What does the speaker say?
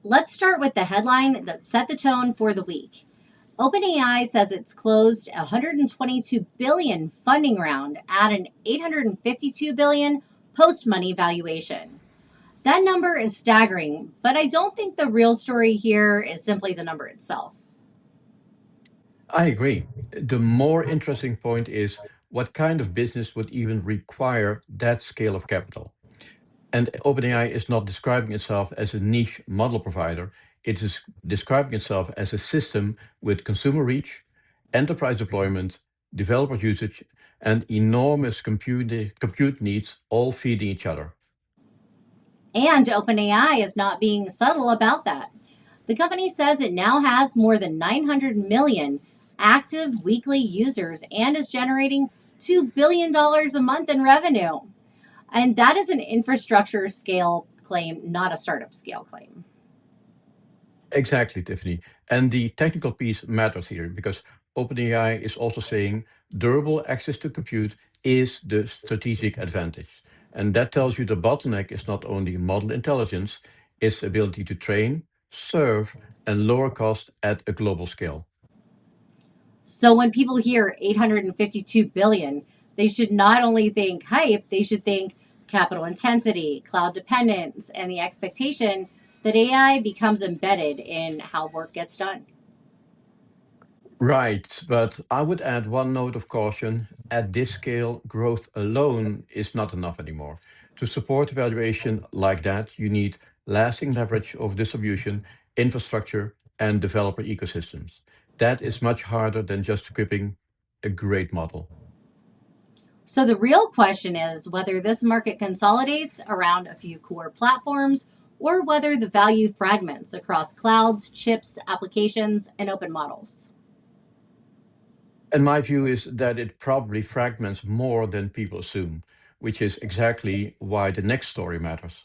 Let's start with the headline that set the tone for the week. OpenAI says it's closed a 122 billion funding round at an 852 billion post-money valuation. That number is staggering, but I don't think the real story here is simply the number itself. I agree. The more interesting point is what kind of business would even require that scale of capital? And OpenAI is not describing itself as a niche model provider. It is describing itself as a system with consumer reach, enterprise deployment, developer usage, and enormous compute needs all feeding each other. And OpenAI is not being subtle about that. The company says it now has more than 900 million active weekly users and is generating $2 billion a month in revenue. And that is an infrastructure scale claim, not a startup scale claim. Exactly, Tiffany. And the technical piece matters here because OpenAI is also saying durable access to compute is the strategic advantage. And that tells you the bottleneck is not only model intelligence, it's ability to train, serve, and lower cost at a global scale. So when people hear 852 billion, they should not only think hype, they should think capital intensity, cloud dependence, and the expectation that AI becomes embedded in how work gets done. Right, but I would add one note of caution. At this scale, growth alone is not enough anymore. To support valuation like that, you need lasting leverage of distribution, infrastructure, and developer ecosystems. That is much harder than just equipping a great model. So the real question is whether this market consolidates around a few core platforms or whether the value fragments across clouds, chips, applications, and open models. And my view is that it probably fragments more than people assume, which is exactly why the next story matters.